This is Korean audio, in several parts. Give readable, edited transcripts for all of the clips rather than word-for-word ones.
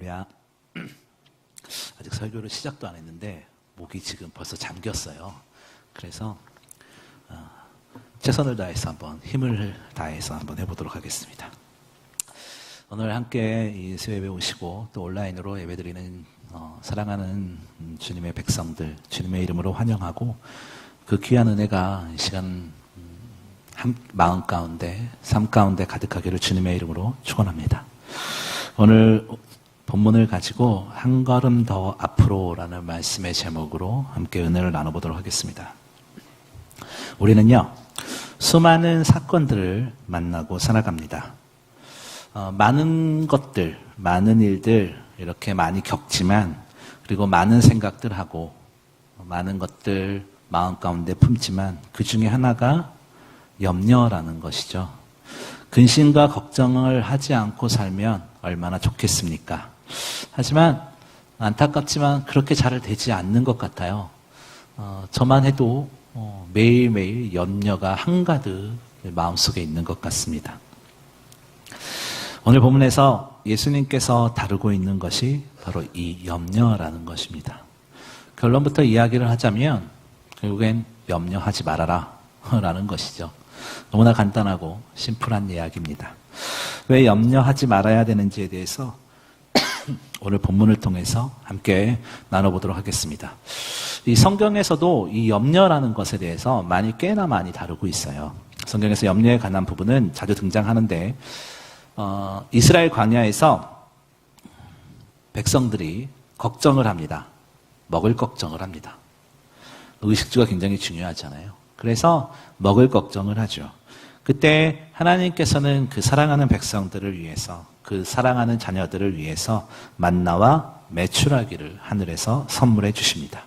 할렐루야. 아직 설교를 시작도 안 했는데 목이 지금 벌써 잠겼어요. 그래서 최선을 다해서 한번 힘을 다해서 한번 해보도록 하겠습니다. 오늘 함께 이 수요예배 오시고 또 온라인으로 예배드리는 사랑하는 주님의 백성들, 주님의 이름으로 환영하고 그 귀한 은혜가 이 시간 마음 가운데, 삶 가운데 가득하기를 주님의 이름으로 축원합니다. 오늘 본문을 가지고 한 걸음 더 앞으로라는 말씀의 제목으로 함께 은혜를 나눠보도록 하겠습니다. 우리는요, 수많은 사건들을 만나고 살아갑니다. 많은 것들, 많은 일들 이렇게 많이 겪지만, 그리고 많은 생각들 하고 많은 것들 마음 가운데 품지만 그 중에 하나가 염려라는 것이죠. 근심과 걱정을 하지 않고 살면 얼마나 좋겠습니까? 하지만 안타깝지만 그렇게 잘 되지 않는 것 같아요. 저만 해도 매일매일 염려가 한가득 마음속에 있는 것 같습니다. 오늘 본문에서 예수님께서 다루고 있는 것이 바로 이 염려라는 것입니다. 결론부터 이야기를 하자면 결국엔 염려하지 말아라 라는 것이죠. 너무나 간단하고 심플한 이야기입니다. 왜 염려하지 말아야 되는지에 대해서 오늘 본문을 통해서 함께 나눠보도록 하겠습니다. 이 성경에서도 이 염려라는 것에 대해서 꽤나 많이 다루고 있어요. 성경에서 염려에 관한 부분은 자주 등장하는데 이스라엘 광야에서 백성들이 걱정을 합니다. 먹을 걱정을 합니다. 의식주가 굉장히 중요하잖아요. 그래서 먹을 걱정을 하죠. 그때 하나님께서는 그 사랑하는 백성들을 위해서, 그 사랑하는 자녀들을 위해서 만나와 메추라기를 하늘에서 선물해 주십니다.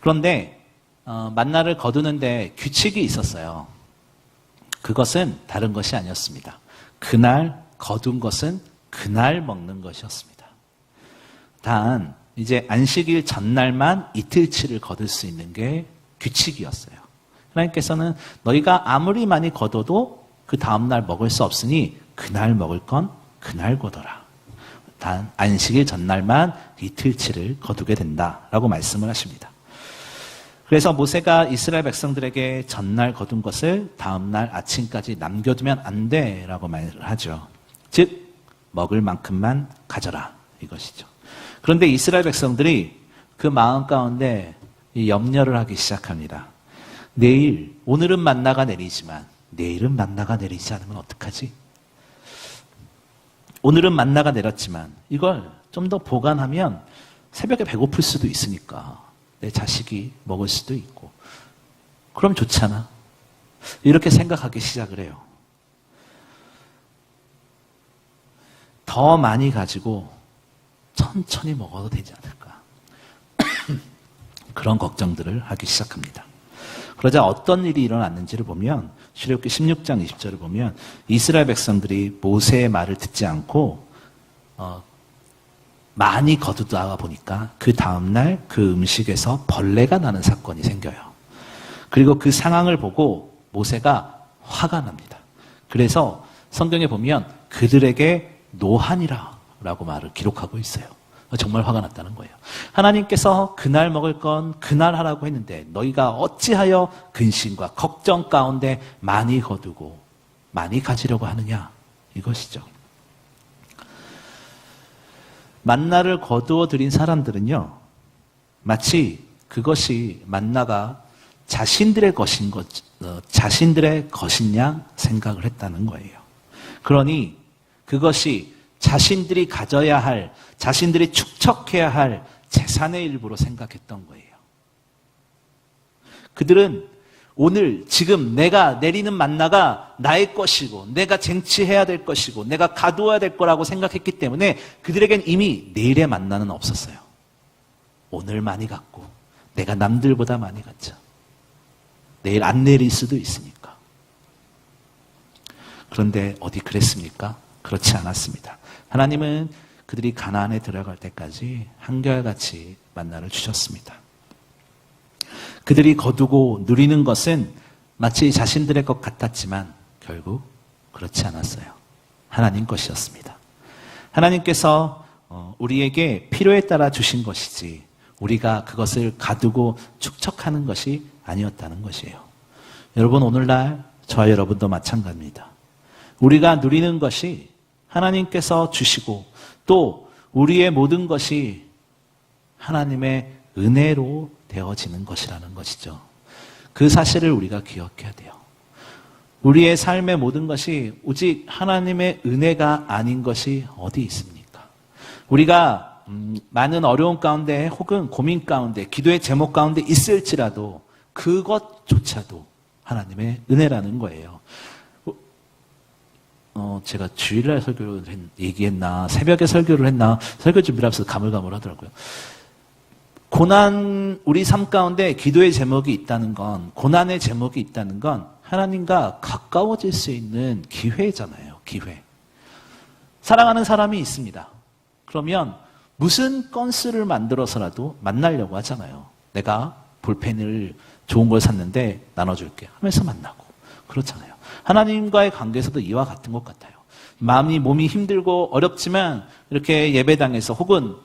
그런데 만나를 거두는데 규칙이 있었어요. 그것은 다른 것이 아니었습니다. 그날 거둔 것은 그날 먹는 것이었습니다. 단 이제 안식일 전날만 이틀치를 거둘 수 있는 게 규칙이었어요. 하나님께서는 너희가 아무리 많이 거둬도 그 다음날 먹을 수 없으니 그날 먹을 건 그날 거둬라. 단 안식일 전날만 이틀치를 거두게 된다라고 말씀을 하십니다. 그래서 모세가 이스라엘 백성들에게 전날 거둔 것을 다음날 아침까지 남겨두면 안 돼라고 말을 하죠. 즉 먹을 만큼만 가져라 이것이죠. 그런데 이스라엘 백성들이 그 마음 가운데 이 염려를 하기 시작합니다. 오늘은 만나가 내리지만 내일은 만나가 내리지 않으면 어떡하지? 오늘은 만나가 내렸지만 이걸 좀 더 보관하면 새벽에 배고플 수도 있으니까 내 자식이 먹을 수도 있고 그럼 좋잖아. 이렇게 생각하기 시작을 해요. 더 많이 가지고 천천히 먹어도 되지 않을까. 그런 걱정들을 하기 시작합니다. 그러자 어떤 일이 일어났는지를 보면 출애굽기 16장 20절을 보면 이스라엘 백성들이 모세의 말을 듣지 않고 많이 거두다가 보니까 그 다음날 그 음식에서 벌레가 나는 사건이 생겨요. 그리고 그 상황을 보고 모세가 화가 납니다. 그래서 성경에 보면 그들에게 노하니라 라고 말을 기록하고 있어요. 정말 화가 났다는 거예요. 하나님께서 그날 먹을 건 그날 하라고 했는데 너희가 어찌하여 근심과 걱정 가운데 많이 거두고 많이 가지려고 하느냐 이것이죠. 만나를 거두어 드린 사람들은요, 마치 그것이 만나가 자신들의 것인 양 생각을 했다는 거예요. 그러니 그것이 자신들이 가져야 할, 자신들이 축적해야 할 재산의 일부로 생각했던 거예요. 그들은 오늘 지금 내가 내리는 만나가 나의 것이고 내가 쟁취해야 될 것이고 내가 가두어야 될 거라고 생각했기 때문에 그들에겐 이미 내일의 만나는 없었어요. 오늘 많이 갔고 내가 남들보다 많이 갔죠. 내일 안 내릴 수도 있으니까. 그런데 어디 그랬습니까? 그렇지 않았습니다. 하나님은 그들이 가나안에 들어갈 때까지 한결같이 만나를 주셨습니다. 그들이 거두고 누리는 것은 마치 자신들의 것 같았지만 결국 그렇지 않았어요. 하나님 것이었습니다. 하나님께서 우리에게 필요에 따라 주신 것이지 우리가 그것을 가두고 축적하는 것이 아니었다는 것이에요. 여러분, 오늘날 저와 여러분도 마찬가지입니다. 우리가 누리는 것이 하나님께서 주시고 또 우리의 모든 것이 하나님의 은혜로 되어지는 것이라는 것이죠. 그 사실을 우리가 기억해야 돼요. 우리의 삶의 모든 것이 오직 하나님의 은혜가 아닌 것이 어디 있습니까? 우리가 많은 어려움 가운데 혹은 고민 가운데 기도의 제목 가운데 있을지라도 그것조차도 하나님의 은혜라는 거예요. 제가 주일날 설교를 얘기했나 새벽에 설교를 했나 설교 준비를 하면서 가물가물하더라고요. 고난, 우리 삶 가운데 기도의 제목이 있다는 건, 고난의 제목이 있다는 건 하나님과 가까워질 수 있는 기회잖아요. 기회. 사랑하는 사람이 있습니다. 그러면 무슨 건수를 만들어서라도 만나려고 하잖아요. 내가 볼펜을 좋은 걸 샀는데 나눠줄게 하면서 만나고 그렇잖아요. 하나님과의 관계에서도 이와 같은 것 같아요. 몸이 힘들고 어렵지만 이렇게 예배당에서 혹은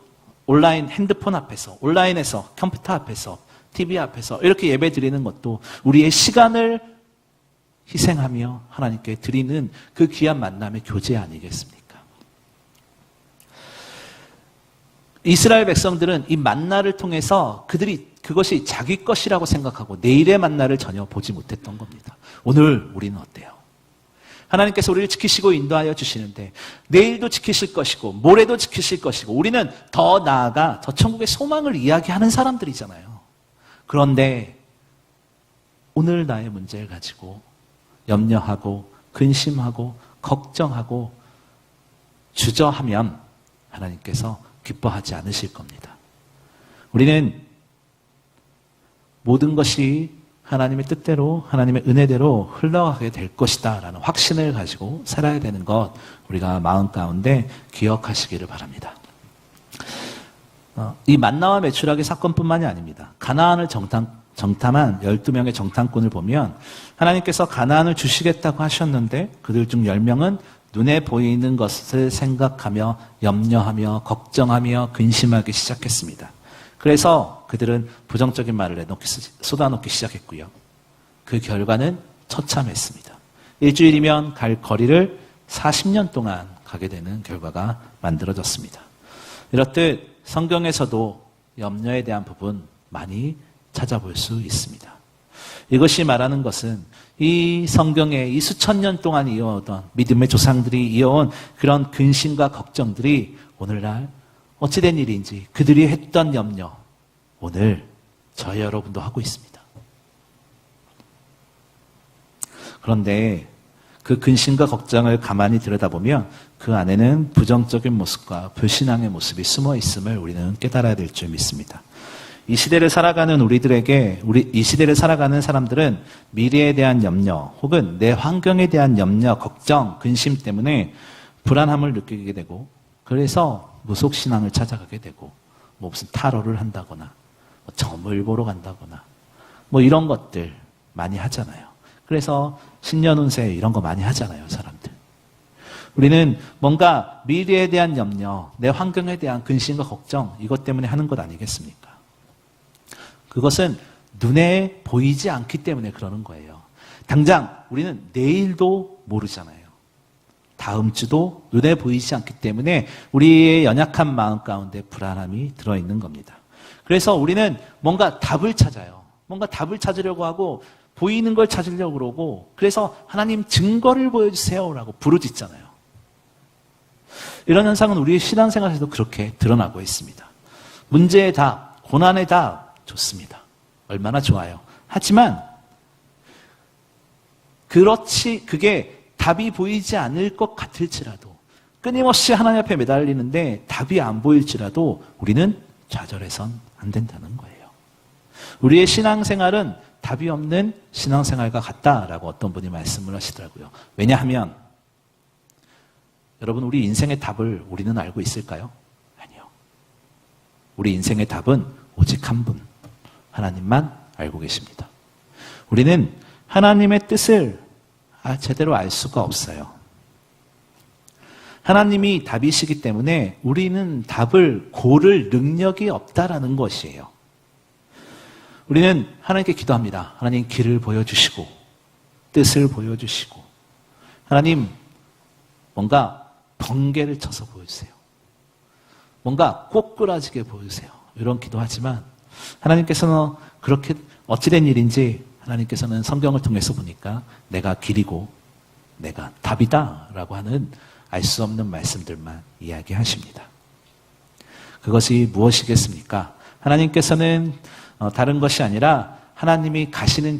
온라인 핸드폰 앞에서, 온라인에서, 컴퓨터 앞에서, TV 앞에서 이렇게 예배 드리는 것도 우리의 시간을 희생하며 하나님께 드리는 그 귀한 만남의 교제 아니겠습니까? 이스라엘 백성들은 이 만나를 통해서 그것이 자기 것이라고 생각하고 내일의 만나를 전혀 보지 못했던 겁니다. 오늘 우리는 어때요? 하나님께서 우리를 지키시고 인도하여 주시는데 내일도 지키실 것이고 모레도 지키실 것이고 우리는 더 나아가 저 천국의 소망을 이야기하는 사람들이잖아요. 그런데 오늘 나의 문제를 가지고 염려하고 근심하고 걱정하고 주저하면 하나님께서 기뻐하지 않으실 겁니다. 우리는 모든 것이 하나님의 뜻대로 하나님의 은혜대로 흘러가게 될 것이다 라는 확신을 가지고 살아야 되는 것 우리가 마음 가운데 기억하시기를 바랍니다. 이 만나와 메추라기 사건뿐만이 아닙니다. 가나안을 정탐한 12명의 정탐꾼을 보면 하나님께서 가나안을 주시겠다고 하셨는데 그들 중 10명은 눈에 보이는 것을 생각하며 염려하며 걱정하며 근심하기 시작했습니다. 그래서 그들은 부정적인 말을 쏟아놓기 시작했고요. 그 결과는 처참했습니다. 일주일이면 갈 거리를 40년 동안 가게 되는 결과가 만들어졌습니다. 이렇듯 성경에서도 염려에 대한 부분 많이 찾아볼 수 있습니다. 이것이 말하는 것은 이 성경에 이 수천 년 동안 이어오던 믿음의 조상들이 이어온 그런 근심과 걱정들이 오늘날 어찌된 일인지 그들이 했던 염려 오늘 저희 여러분도 하고 있습니다. 그런데 그 근심과 걱정을 가만히 들여다보면 그 안에는 부정적인 모습과 불신앙의 모습이 숨어 있음을 우리는 깨달아야 될 줄 믿습니다. 이 시대를 살아가는 이 시대를 살아가는 사람들은 미래에 대한 염려 혹은 내 환경에 대한 염려, 걱정, 근심 때문에 불안함을 느끼게 되고 그래서 무속신앙을 찾아가게 되고 무슨 타로를 한다거나 점을 보러 간다거나 이런 것들 많이 하잖아요. 그래서 신년운세 이런 거 많이 하잖아요, 사람들. 우리는 뭔가 미래에 대한 염려, 내 환경에 대한 근심과 걱정 이것 때문에 하는 것 아니겠습니까? 그것은 눈에 보이지 않기 때문에 그러는 거예요. 당장 우리는 내일도 모르잖아요. 다음 주도 눈에 보이지 않기 때문에 우리의 연약한 마음 가운데 불안함이 들어있는 겁니다. 그래서 우리는 뭔가 답을 찾아요. 뭔가 답을 찾으려고 하고 보이는 걸 찾으려고 그러고 그래서 하나님 증거를 보여주세요라고 부르짖잖아요. 이런 현상은 우리의 신앙생활에서도 그렇게 드러나고 있습니다. 문제의 답, 고난의 답 좋습니다. 얼마나 좋아요. 하지만 그게 답이 보이지 않을 것 같을지라도 끊임없이 하나님 앞에 매달리는데 답이 안 보일지라도 우리는 좌절해선 안 된다는 거예요. 우리의 신앙생활은 답이 없는 신앙생활과 같다라고 어떤 분이 말씀을 하시더라고요. 왜냐하면 여러분 우리 인생의 답을 우리는 알고 있을까요? 아니요. 우리 인생의 답은 오직 한 분, 하나님만 알고 계십니다. 우리는 하나님의 뜻을 제대로 알 수가 없어요. 하나님이 답이시기 때문에 우리는 답을 고를 능력이 없다라는 것이에요. 우리는 하나님께 기도합니다. 하나님 길을 보여주시고 뜻을 보여주시고 하나님 뭔가 번개를 쳐서 보여주세요. 뭔가 꼬꾸라지게 보여주세요. 이런 기도하지만 하나님께서는 그렇게 어찌된 일인지 하나님께서는 성경을 통해서 보니까 내가 길이고 내가 답이다 라고 하는 알 수 없는 말씀들만 이야기하십니다. 그것이 무엇이겠습니까? 하나님께서는 다른 것이 아니라 하나님이 가시는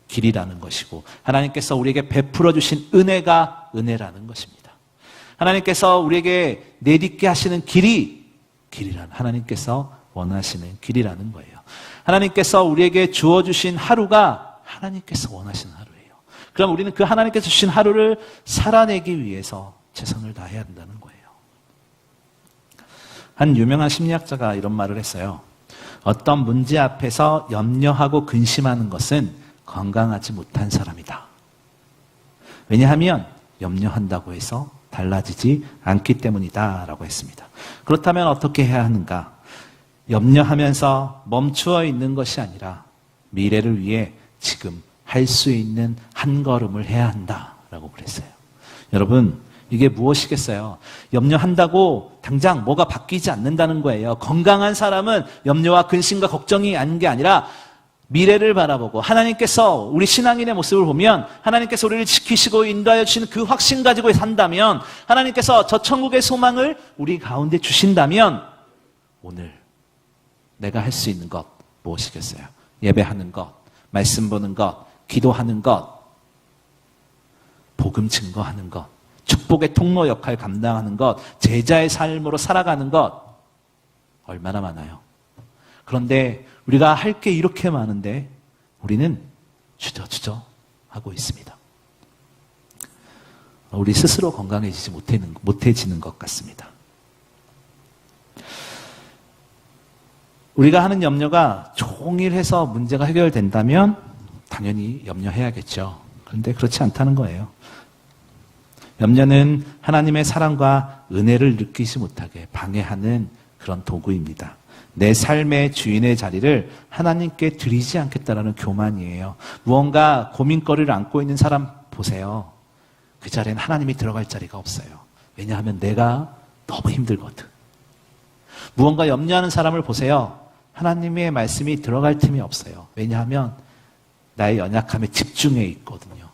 길이라는 것이고 하나님께서 우리에게 베풀어 주신 은혜가 은혜라는 것입니다. 하나님께서 우리에게 내딛게 하시는 길이라는 하나님께서 원하시는 길이라는 거예요. 하나님께서 우리에게 주어주신 하루가 하나님께서 원하시는 하루예요. 그럼 우리는 그 하나님께서 주신 하루를 살아내기 위해서 최선을 다해야 한다는 거예요. 한 유명한 심리학자가 이런 말을 했어요. 어떤 문제 앞에서 염려하고 근심하는 것은 건강하지 못한 사람이다. 왜냐하면 염려한다고 해서 달라지지 않기 때문이다 라고 했습니다. 그렇다면 어떻게 해야 하는가? 염려하면서 멈추어 있는 것이 아니라 미래를 위해 지금 할 수 있는 한 걸음을 해야 한다라고 그랬어요. 여러분, 이게 무엇이겠어요? 염려한다고 당장 뭐가 바뀌지 않는다는 거예요. 건강한 사람은 염려와 근심과 걱정이 아닌 게 아니라 미래를 바라보고 하나님께서 우리 신앙인의 모습을 보면 하나님께서 우리를 지키시고 인도하여 주시는 그 확신 가지고 산다면 하나님께서 저 천국의 소망을 우리 가운데 주신다면 오늘 내가 할 수 있는 것 무엇이겠어요? 예배하는 것, 말씀 보는 것, 기도하는 것, 복음 증거하는 것, 축복의 통로 역할 감당하는 것, 제자의 삶으로 살아가는 것 얼마나 많아요. 그런데 우리가 할 게 이렇게 많은데 우리는 주저주저 하고 있습니다. 우리 스스로 건강해지지 못해지는 것 같습니다. 우리가 하는 염려가 종일해서 문제가 해결된다면 당연히 염려해야겠죠. 그런데 그렇지 않다는 거예요. 염려는 하나님의 사랑과 은혜를 느끼지 못하게 방해하는 그런 도구입니다. 내 삶의 주인의 자리를 하나님께 드리지 않겠다라는 교만이에요. 무언가 고민거리를 안고 있는 사람 보세요. 그 자리에는 하나님이 들어갈 자리가 없어요. 왜냐하면 내가 너무 힘들거든. 무언가 염려하는 사람을 보세요. 하나님의 말씀이 들어갈 틈이 없어요. 왜냐하면 나의 연약함에 집중해 있거든요.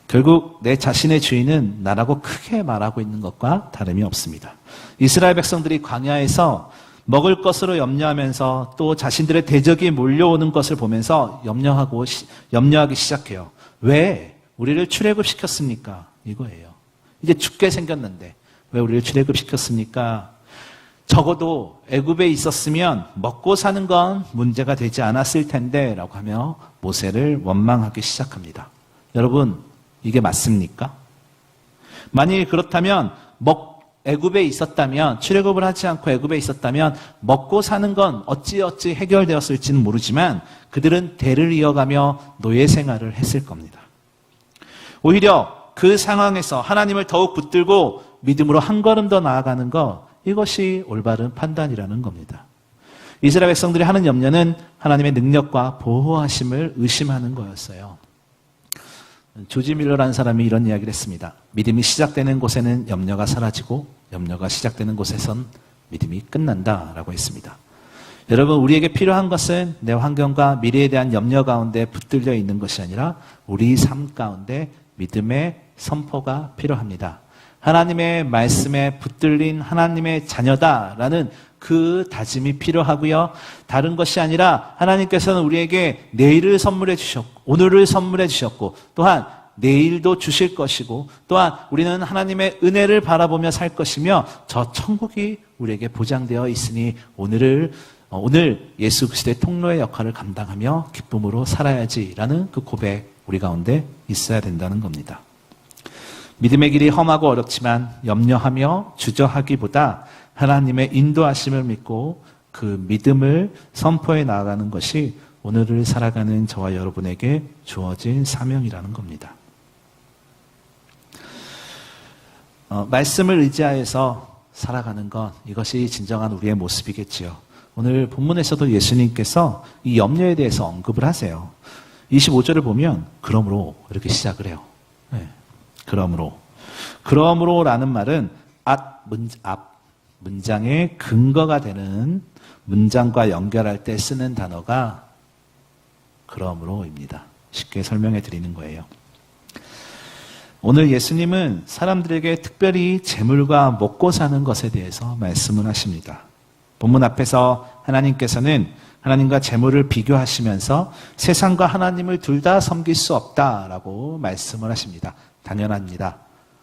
결국 내 자신의 주인은 나라고 크게 말하고 있는 것과 다름이 없습니다. 이스라엘 백성들이 광야에서 먹을 것으로 염려하면서 또 자신들의 대적이 몰려오는 것을 보면서 염려하기 시작해요. 왜? 우리를 출애굽시켰습니까? 이거예요. 이제 죽게 생겼는데 왜 우리를 출애굽시켰습니까? 적어도 애굽에 있었으면 먹고 사는 건 문제가 되지 않았을 텐데 라고 하며 모세를 원망하기 시작합니다. 여러분, 이게 맞습니까? 만일 그렇다면 애굽에 있었다면, 출애굽을 하지 않고 애굽에 있었다면 먹고 사는 건 어찌어찌 해결되었을지는 모르지만 그들은 대를 이어가며 노예 생활을 했을 겁니다. 오히려 그 상황에서 하나님을 더욱 붙들고 믿음으로 한 걸음 더 나아가는 것, 이것이 올바른 판단이라는 겁니다. 이스라엘 백성들이 하는 염려는 하나님의 능력과 보호하심을 의심하는 거였어요. 조지 밀러라는 사람이 이런 이야기를 했습니다. 믿음이 시작되는 곳에는 염려가 사라지고 염려가 시작되는 곳에선 믿음이 끝난다라고 했습니다. 여러분, 우리에게 필요한 것은 내 환경과 미래에 대한 염려 가운데 붙들려 있는 것이 아니라 우리 삶 가운데 믿음의 선포가 필요합니다. 하나님의 말씀에 붙들린 하나님의 자녀다라는 그 다짐이 필요하고요. 다른 것이 아니라 하나님께서는 우리에게 내일을 선물해 주셨고 오늘을 선물해 주셨고 또한 내일도 주실 것이고 또한 우리는 하나님의 은혜를 바라보며 살 것이며 저 천국이 우리에게 보장되어 있으니 오늘 예수 그리스도의 통로의 역할을 감당하며 기쁨으로 살아야지라는 그 고백 우리 가운데 있어야 된다는 겁니다. 믿음의 길이 험하고 어렵지만 염려하며 주저하기보다 하나님의 인도하심을 믿고 그 믿음을 선포해 나아가는 것이 오늘을 살아가는 저와 여러분에게 주어진 사명이라는 겁니다. 말씀을 의지하여서 살아가는 것, 이것이 진정한 우리의 모습이겠지요. 오늘 본문에서도 예수님께서 이 염려에 대해서 언급을 하세요. 25절을 보면 그러므로 이렇게 시작을 해요. 네. 그러므로라는 말은 앞 문장의 근거가 되는 문장과 연결할 때 쓰는 단어가 그러므로입니다. 쉽게 설명해 드리는 거예요. 오늘 예수님은 사람들에게 특별히 재물과 먹고 사는 것에 대해서 말씀을 하십니다. 본문 앞에서 하나님께서는 하나님과 재물을 비교하시면서 세상과 하나님을 둘 다 섬길 수 없다라고 말씀을 하십니다. 당연합니다.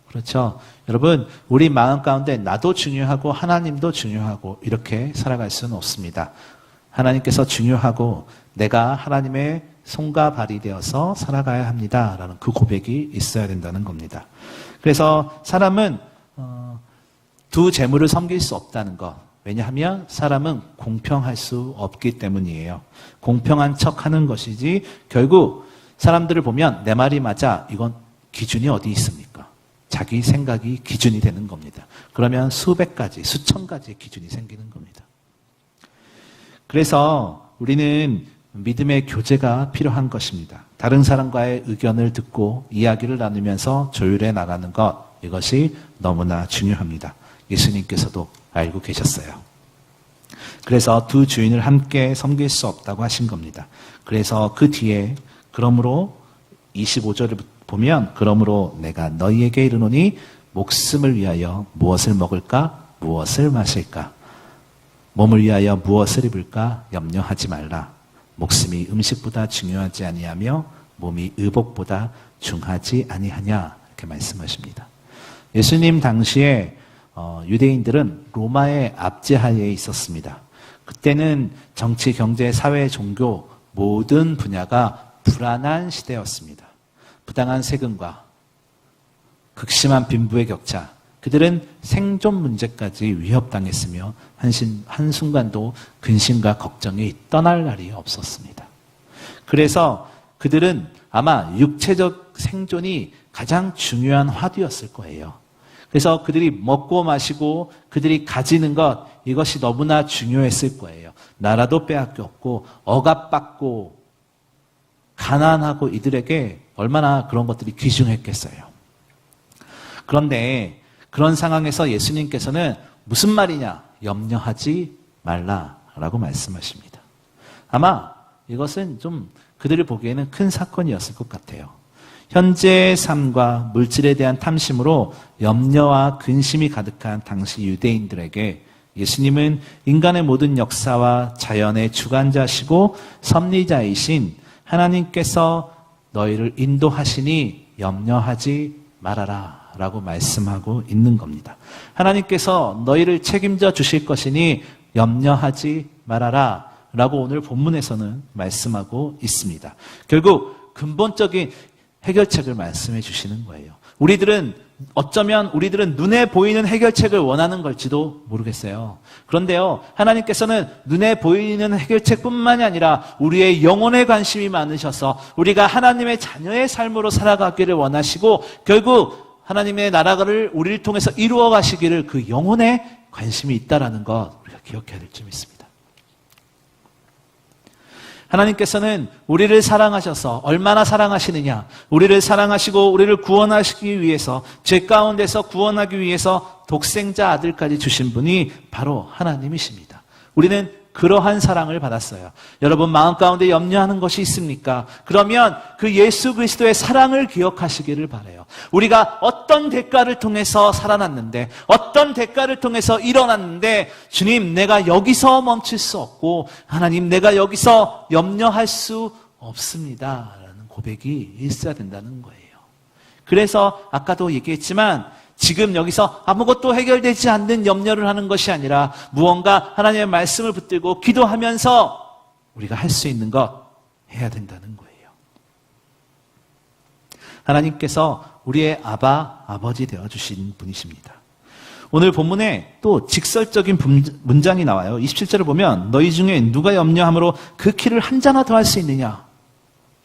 그렇죠? 여러분, 우리 마음 가운데 나도 중요하고 하나님도 중요하고 이렇게 살아갈 수는 없습니다. 하나님께서 중요하고 내가 하나님의 손과 발이 되어서 살아가야 합니다라는 그 고백이 있어야 된다는 겁니다. 그래서 사람은 두 재물을 섬길 수 없다는 것. 왜냐하면 사람은 공평할 수 없기 때문이에요. 공평한 척하는 것이지 결국 사람들을 보면 내 말이 맞아. 이건 기준이 어디 있습니까? 자기 생각이 기준이 되는 겁니다. 그러면 수백 가지, 수천 가지의 기준이 생기는 겁니다. 그래서 우리는 믿음의 교제가 필요한 것입니다. 다른 사람과의 의견을 듣고 이야기를 나누면서 조율해 나가는 것, 이것이 너무나 중요합니다. 예수님께서도 알고 계셨어요. 그래서 두 주인을 함께 섬길 수 없다고 하신 겁니다. 그래서 그 뒤에 그러므로 25절을 보면 그러므로 내가 너희에게 이르노니 목숨을 위하여 무엇을 먹을까 무엇을 마실까 몸을 위하여 무엇을 입을까 염려하지 말라. 목숨이 음식보다 중요하지 아니하며 몸이 의복보다 중하지 아니하냐 이렇게 말씀하십니다. 예수님 당시에 유대인들은 로마의 압제하에 있었습니다. 그때는 정치, 경제, 사회, 종교 모든 분야가 불안한 시대였습니다. 부당한 세금과 극심한 빈부의 격차, 그들은 생존 문제까지 위협당했으며 한순간도 근심과 걱정이 떠날 날이 없었습니다. 그래서 그들은 아마 육체적 생존이 가장 중요한 화두였을 거예요. 그래서 그들이 먹고 마시고 그들이 가지는 것, 이것이 너무나 중요했을 거예요. 나라도 빼앗겼고 억압받고 가난하고 이들에게 얼마나 그런 것들이 귀중했겠어요. 그런데 그런 상황에서 예수님께서는 무슨 말이냐? 염려하지 말라라고 말씀하십니다. 아마 이것은 좀 그들을 보기에는 큰 사건이었을 것 같아요. 현재의 삶과 물질에 대한 탐심으로 염려와 근심이 가득한 당시 유대인들에게 예수님은 인간의 모든 역사와 자연의 주관자시고 섭리자이신 하나님께서 너희를 인도하시니 염려하지 말아라 라고 말씀하고 있는 겁니다. 하나님께서 너희를 책임져 주실 것이니 염려하지 말아라 라고 오늘 본문에서는 말씀하고 있습니다. 결국 근본적인 해결책을 말씀해 주시는 거예요. 어쩌면 우리들은 눈에 보이는 해결책을 원하는 걸지도 모르겠어요. 그런데요, 하나님께서는 눈에 보이는 해결책뿐만이 아니라 우리의 영혼에 관심이 많으셔서 우리가 하나님의 자녀의 삶으로 살아가기를 원하시고 결국 하나님의 나라를 우리를 통해서 이루어 가시기를 그 영혼에 관심이 있다라는 것 우리가 기억해야 될 점이 있습니다. 하나님께서는 우리를 사랑하셔서 얼마나 사랑하시느냐, 우리를 사랑하시고 우리를 구원하시기 위해서, 죄 가운데서 구원하기 위해서 독생자 아들까지 주신 분이 바로 하나님이십니다. 우리는 그러한 사랑을 받았어요. 여러분 마음 가운데 염려하는 것이 있습니까? 그러면 그 예수 그리스도의 사랑을 기억하시기를 바라요. 우리가 어떤 대가를 통해서 살아났는데, 어떤 대가를 통해서 일어났는데, 주님 내가 여기서 멈출 수 없고 하나님 내가 여기서 염려할 수 없습니다 라는 고백이 있어야 된다는 거예요. 그래서 아까도 얘기했지만 지금 여기서 아무것도 해결되지 않는 염려를 하는 것이 아니라 무언가 하나님의 말씀을 붙들고 기도하면서 우리가 할 수 있는 것 해야 된다는 거예요. 하나님께서 우리의 아버지 되어주신 분이십니다. 오늘 본문에 또 직설적인 문장이 나와요. 27절을 보면 너희 중에 누가 염려함으로 그 키를 한 자나 더 할 수 있느냐.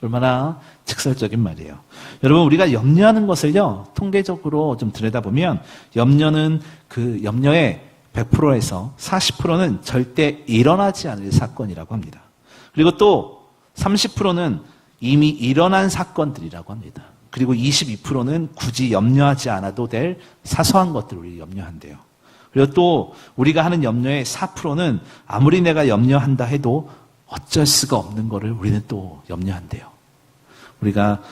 얼마나 직설적인 말이에요. 여러분, 우리가 염려하는 것을요, 통계적으로 좀 들여다보면 염려는 그 염려의 100%에서 40%는 절대 일어나지 않을 사건이라고 합니다. 그리고 또 30%는 이미 일어난 사건들이라고 합니다. 그리고 22%는 굳이 염려하지 않아도 될 사소한 것들을 우리 염려한대요. 그리고 또 우리가 하는 염려의 4%는 아무리 내가 염려한다 해도 어쩔 수가 없는 거를 우리는 또 염려한대요. 우리가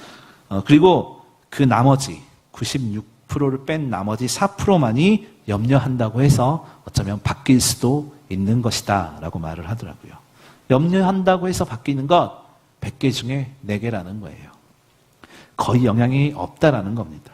그리고 그 나머지 96%를 뺀 나머지 4%만이 염려한다고 해서 어쩌면 바뀔 수도 있는 것이다 라고 말을 하더라고요. 염려한다고 해서 바뀌는 것 100개 중에 4개라는 거예요. 거의 영향이 없다라는 겁니다.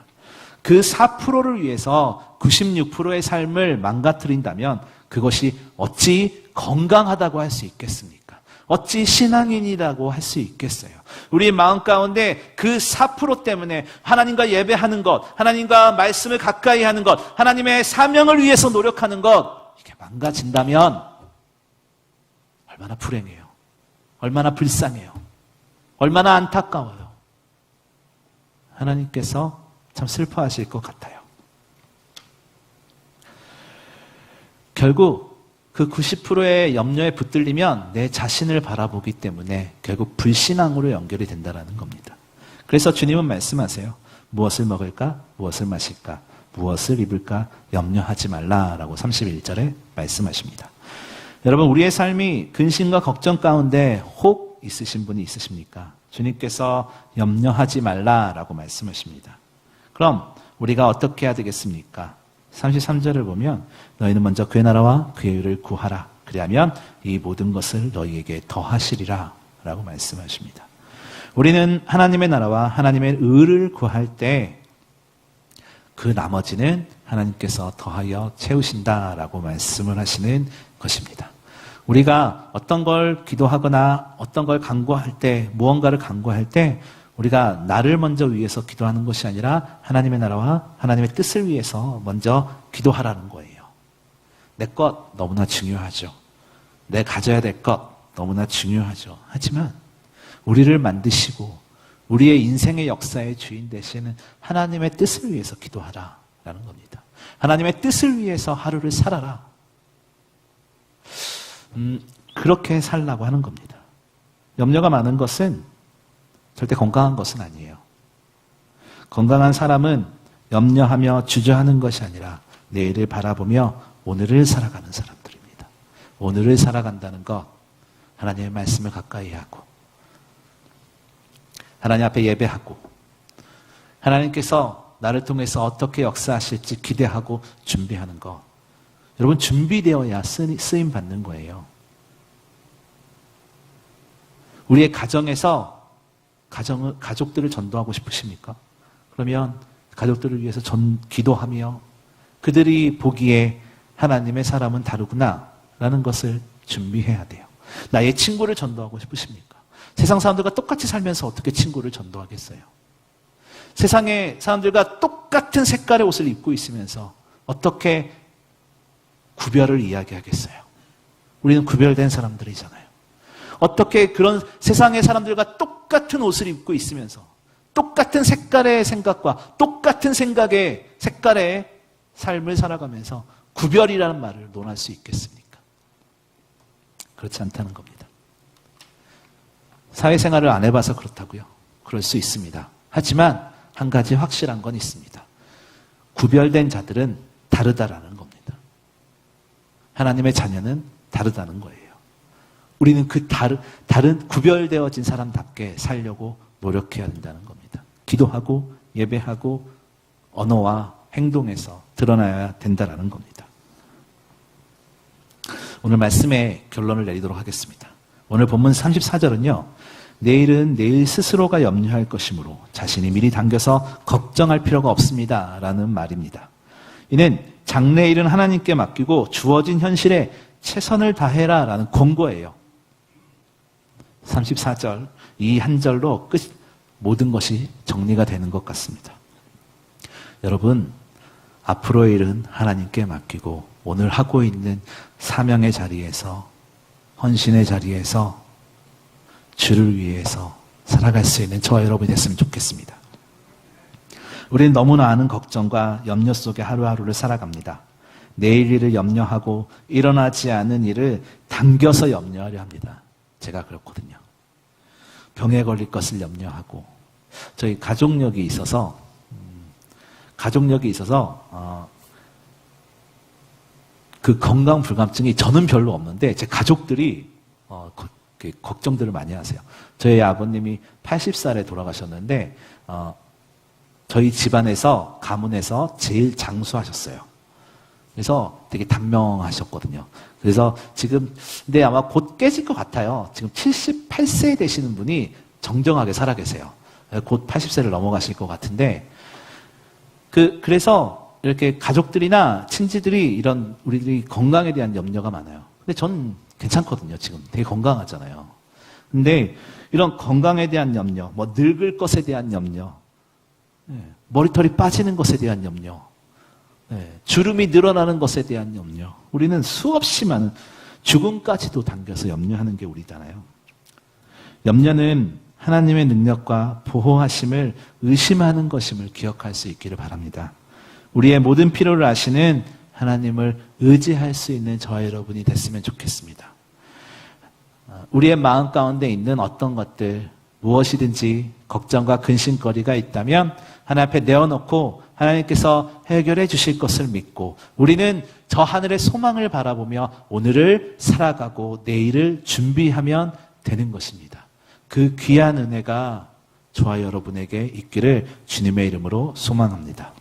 그 4%를 위해서 96%의 삶을 망가뜨린다면 그것이 어찌 건강하다고 할 수 있겠습니까? 어찌 신앙인이라고 할 수 있겠어요? 우리 마음 가운데 그 4% 때문에 하나님과 예배하는 것, 하나님과 말씀을 가까이 하는 것, 하나님의 사명을 위해서 노력하는 것, 이게 망가진다면 얼마나 불행해요. 얼마나 불쌍해요. 얼마나 안타까워요. 하나님께서 참 슬퍼하실 것 같아요. 결국 그 90%의 염려에 붙들리면 내 자신을 바라보기 때문에 결국 불신앙으로 연결이 된다는 겁니다. 그래서 주님은 말씀하세요. 무엇을 먹을까? 무엇을 마실까? 무엇을 입을까? 염려하지 말라라고 31절에 말씀하십니다. 여러분, 우리의 삶이 근심과 걱정 가운데 혹 있으신 분이 있으십니까? 주님께서 염려하지 말라라고 말씀하십니다. 그럼 우리가 어떻게 해야 되겠습니까? 33절을 보면 너희는 먼저 그의 나라와 그의 의를 구하라. 그리하면 이 모든 것을 너희에게 더하시리라 라고 말씀하십니다. 우리는 하나님의 나라와 하나님의 의를 구할 때 그 나머지는 하나님께서 더하여 채우신다라고 말씀을 하시는 것입니다. 우리가 어떤 걸 기도하거나 어떤 걸 간구할 때, 무언가를 간구할 때 우리가 나를 먼저 위해서 기도하는 것이 아니라 하나님의 나라와 하나님의 뜻을 위해서 먼저 기도하라는 거예요. 내 것 너무나 중요하죠. 내 가져야 될 것 너무나 중요하죠. 하지만 우리를 만드시고 우리의 인생의 역사의 주인 되시는 하나님의 뜻을 위해서 기도하라라는 겁니다. 하나님의 뜻을 위해서 하루를 살아라. 그렇게 살라고 하는 겁니다. 염려가 많은 것은 절대 건강한 것은 아니에요. 건강한 사람은 염려하며 주저하는 것이 아니라 내일을 바라보며 오늘을 살아가는 사람들입니다. 오늘을 살아간다는 것, 하나님의 말씀을 가까이 하고 하나님 앞에 예배하고 하나님께서 나를 통해서 어떻게 역사하실지 기대하고 준비하는 것. 여러분, 준비되어야 쓰임 받는 거예요. 우리의 가정에서 가족들을 전도하고 싶으십니까? 그러면 가족들을 위해서 기도하며 그들이 보기에 하나님의 사람은 다르구나 라는 것을 준비해야 돼요. 나의 친구를 전도하고 싶으십니까? 세상 사람들과 똑같이 살면서 어떻게 친구를 전도하겠어요? 세상의 사람들과 똑같은 색깔의 옷을 입고 있으면서 어떻게 구별을 이야기하겠어요? 우리는 구별된 사람들이잖아요. 어떻게 그런 세상의 사람들과 똑같은 옷을 입고 있으면서 똑같은 색깔의 생각과 똑같은 생각의 색깔의 삶을 살아가면서 구별이라는 말을 논할 수 있겠습니까? 그렇지 않다는 겁니다. 사회생활을 안 해봐서 그렇다고요. 그럴 수 있습니다. 하지만 한 가지 확실한 건 있습니다. 구별된 자들은 다르다라는 겁니다. 하나님의 자녀는 다르다는 거예요. 우리는 그 다른 구별되어진 사람답게 살려고 노력해야 된다는 겁니다. 기도하고 예배하고 언어와 행동에서 드러나야 된다는 겁니다. 오늘 말씀의 결론을 내리도록 하겠습니다. 오늘 본문 34절은요. 내일은 내일 스스로가 염려할 것이므로 자신이 미리 당겨서 걱정할 필요가 없습니다. 라는 말입니다. 이는 장래일은 하나님께 맡기고 주어진 현실에 최선을 다해라 라는 권고예요. 34절 이 한 절로 모든 것이 정리가 되는 것 같습니다. 여러분, 앞으로의 일은 하나님께 맡기고 오늘 하고 있는 사명의 자리에서, 헌신의 자리에서 주를 위해서 살아갈 수 있는 저와 여러분이 됐으면 좋겠습니다. 우리는 너무나 많은 걱정과 염려 속에 하루하루를 살아갑니다. 내일 일을 염려하고 일어나지 않은 일을 당겨서 염려하려 합니다. 제가 그렇거든요. 병에 걸릴 것을 염려하고, 저희 가족력이 있어서 그 건강 불감증이 저는 별로 없는데 제 가족들이 걱정들을 많이 하세요. 저희 아버님이 80살에 돌아가셨는데 저희 집안에서, 가문에서 제일 장수하셨어요. 그래서 되게 단명하셨거든요. 그래서 지금, 근데 아마 곧 깨질 것 같아요. 지금 78세 되시는 분이 정정하게 살아 계세요. 곧 80세를 넘어가실 것 같은데, 그래서 이렇게 가족들이나 친지들이 이런 우리들이 건강에 대한 염려가 많아요. 근데 전 괜찮거든요. 지금 되게 건강하잖아요. 근데 이런 건강에 대한 염려, 뭐 늙을 것에 대한 염려, 머리털이 빠지는 것에 대한 염려, 주름이 늘어나는 것에 대한 염려, 우리는 수없이 많은 죽음까지도 당겨서 염려하는 게 우리잖아요. 염려는 하나님의 능력과 보호하심을 의심하는 것임을 기억할 수 있기를 바랍니다. 우리의 모든 필요를 아시는 하나님을 의지할 수 있는 저와 여러분이 됐으면 좋겠습니다. 우리의 마음 가운데 있는 어떤 것들, 무엇이든지 걱정과 근심거리가 있다면 하나님 앞에 내어놓고 하나님께서 해결해 주실 것을 믿고 우리는 저 하늘의 소망을 바라보며 오늘을 살아가고 내일을 준비하면 되는 것입니다. 그 귀한 은혜가 저와 여러분에게 있기를 주님의 이름으로 소망합니다.